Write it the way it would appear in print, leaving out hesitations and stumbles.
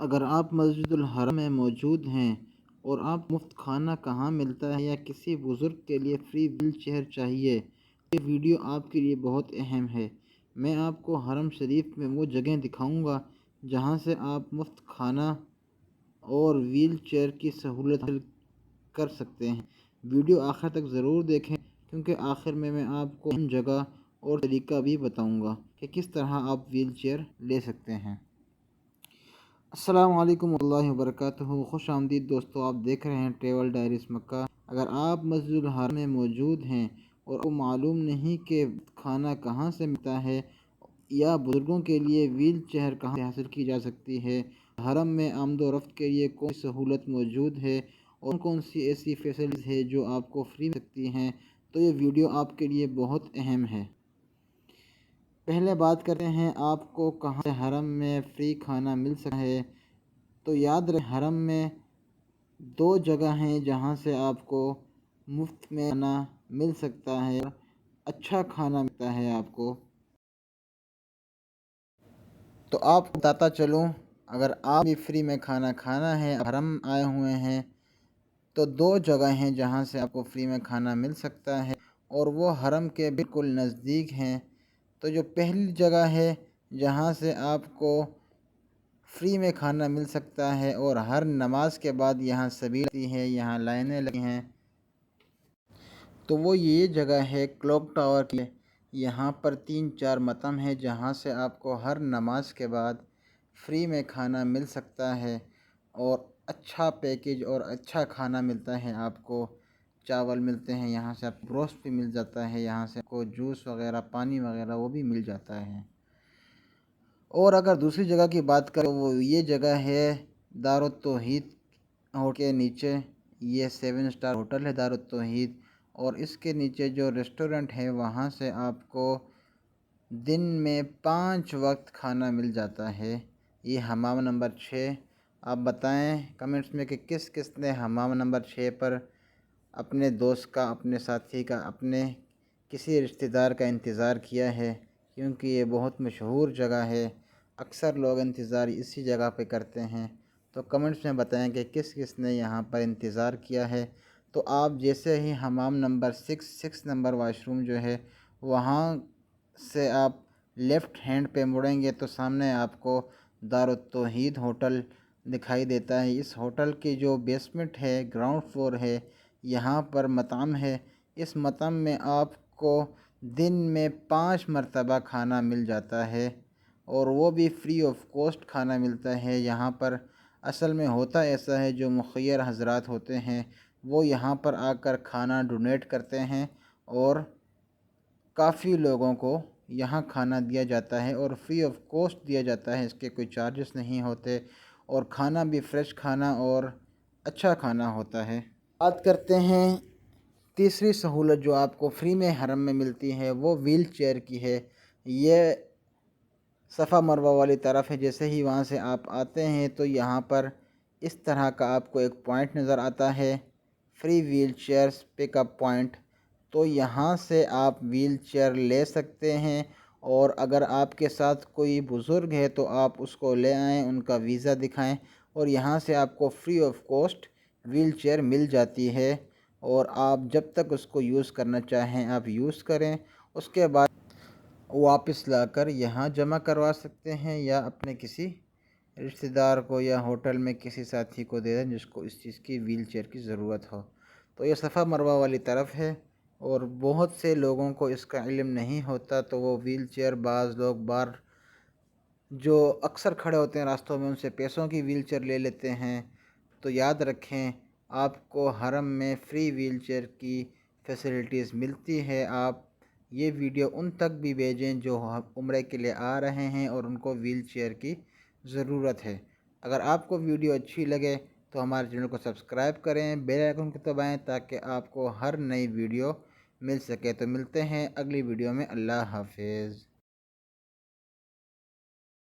اگر آپ مسجد الحرم میں موجود ہیں اور آپ مفت کھانا کہاں ملتا ہے یا کسی بزرگ کے لیے فری ویل چیئر چاہیے، یہ ویڈیو آپ کے لیے بہت اہم ہے۔ میں آپ کو حرم شریف میں وہ جگہ دکھاؤں گا جہاں سے آپ مفت کھانا اور ویل چیئر کی سہولت حاصل کر سکتے ہیں۔ ویڈیو آخر تک ضرور دیکھیں کیونکہ آخر میں آپ کو ان جگہ اور طریقہ بھی بتاؤں گا کہ کس طرح آپ ویل چیئر لے سکتے ہیں۔ السلام علیکم ورحمۃ اللہ وبرکاتہ۔ خوش آمدید دوستو، آپ دیکھ رہے ہیں ٹریول ڈائریز مکہ۔ اگر آپ مسجد الحرم میں موجود ہیں اور آپ کو معلوم نہیں کہ کھانا کہاں سے ملتا ہے یا بزرگوں کے لیے ویل چیئر کہاں سے حاصل کی جا سکتی ہے، حرم میں آمد و رفت کے لیے کون سی سہولت موجود ہے اور کون سی ایسی فیسلٹیز ہے جو آپ کو فری مل سکتی ہیں، تو یہ ویڈیو آپ کے لیے بہت اہم ہے۔ پہلے بات کرتے ہیں آپ کو کہاں سے حرم میں فری کھانا مل سکتا ہے۔ تو یاد رکھیں، حرم میں دو جگہ ہیں جہاں سے آپ کو مفت میں کھانا مل سکتا ہے اور اچھا کھانا ملتا ہے آپ کو۔ تو آپ کو بتاتا چلوں، اگر آپ بھی فری میں کھانا ہے، حرم آئے ہوئے ہیں، تو دو جگہ ہیں جہاں سے آپ کو فری میں کھانا مل سکتا ہے اور وہ حرم کے بالکل نزدیک ہیں۔ تو جو پہلی جگہ ہے جہاں سے آپ کو فری میں کھانا مل سکتا ہے اور ہر نماز کے بعد یہاں سبیل لگتی ہے، یہاں لائنیں لگی ہیں، تو وہ یہ جگہ ہے کلوک ٹاور کی۔ یہاں پر 3-4 مطعم ہے جہاں سے آپ کو ہر نماز کے بعد فری میں کھانا مل سکتا ہے اور اچھا پیکیج اور اچھا کھانا ملتا ہے آپ کو۔ چاول ملتے ہیں یہاں سے، آپ کو گوشت بھی مل جاتا ہے یہاں سے، آپ کو جوس وغیرہ پانی وغیرہ وہ بھی مل جاتا ہے۔ اور اگر دوسری جگہ کی بات کریں، وہ یہ جگہ ہے دارالتوحید ہوٹل کے نیچے۔ یہ 7 اسٹار ہوٹل ہے دارالتوحید، اور اس کے نیچے جو ریسٹورنٹ ہے وہاں سے آپ کو دن میں 5 وقت کھانا مل جاتا ہے۔ یہ حمام نمبر 6۔ آپ بتائیں کمنٹس میں کہ کس کس نے حمام نمبر 6 پر اپنے دوست کا، اپنے ساتھی کا، اپنے کسی رشتہ دار کا انتظار کیا ہے، کیونکہ یہ بہت مشہور جگہ ہے، اکثر لوگ انتظار اسی جگہ پہ کرتے ہیں۔ تو کمنٹس میں بتائیں کہ کس کس نے یہاں پر انتظار کیا ہے۔ تو آپ جیسے ہی حمام نمبر 6 نمبر واش روم جو ہے وہاں سے آپ لیفٹ ہینڈ پہ مڑیں گے تو سامنے آپ کو دارالتوحید ہوٹل دکھائی دیتا ہے۔ اس ہوٹل کی جو بیسمنٹ ہے، گراؤنڈ فلور ہے، یہاں پر مطعم ہے۔ اس مطعم میں آپ کو دن میں 5 مرتبہ کھانا مل جاتا ہے اور وہ بھی فری آف کاسٹ کھانا ملتا ہے یہاں پر۔ اصل میں ہوتا ایسا ہے، جو مخیر حضرات ہوتے ہیں وہ یہاں پر آ کر کھانا ڈونیٹ کرتے ہیں اور کافی لوگوں کو یہاں کھانا دیا جاتا ہے اور فری آف کاسٹ دیا جاتا ہے، اس کے کوئی چارجز نہیں ہوتے، اور کھانا بھی فریش کھانا اور اچھا کھانا ہوتا ہے۔ بات کرتے ہیں تیسری سہولت جو آپ کو فری میں حرم میں ملتی ہے، وہ ویل چیئر کی ہے۔ یہ صفا مروہ والی طرف ہے۔ جیسے ہی وہاں سے آپ آتے ہیں تو یہاں پر اس طرح کا آپ کو ایک پوائنٹ نظر آتا ہے، free will chairs pick up point. تو یہاں سے آپ ویل چیئر لے سکتے ہیں، اور اگر آپ کے ساتھ کوئی بزرگ ہے تو آپ اس کو لے آئیں، ان کا ویزا دکھائیں، اور یہاں سے آپ کو free of cost wheel chair مل جاتی ہے، اور آپ جب تک اس کو یوز کرنا چاہیں آپ یوز کریں، اس کے بعد واپس لا کر یہاں جمع کروا سکتے ہیں یا اپنے کسی رشتہ دار کو یا ہوٹل میں کسی ساتھی کو دے دیں جس کو اس چیز کی ویل چیئر کی ضرورت ہو۔ تو یہ صفا مروہ والی طرف ہے، اور بہت سے لوگوں کو اس کا علم نہیں ہوتا، تو وہ ویل چیئر بعض لوگ جو اکثر کھڑے ہوتے ہیں راستوں میں ان سے پیسوں کی ویل چیئر لے لیتے ہیں۔ تو یاد رکھیں، آپ کو حرم میں فری ویل چیئر کی فیسلٹیز ملتی ہے۔ آپ یہ ویڈیو ان تک بھی بھیجیں جو عمرے کے لیے آ رہے ہیں اور ان کو ویل چیئر کی ضرورت ہے۔ اگر آپ کو ویڈیو اچھی لگے تو ہمارے چینل کو سبسکرائب کریں، بیل آئیکن کو دبائیں تاکہ آپ کو ہر نئی ویڈیو مل سکے۔ تو ملتے ہیں اگلی ویڈیو میں۔ اللہ حافظ۔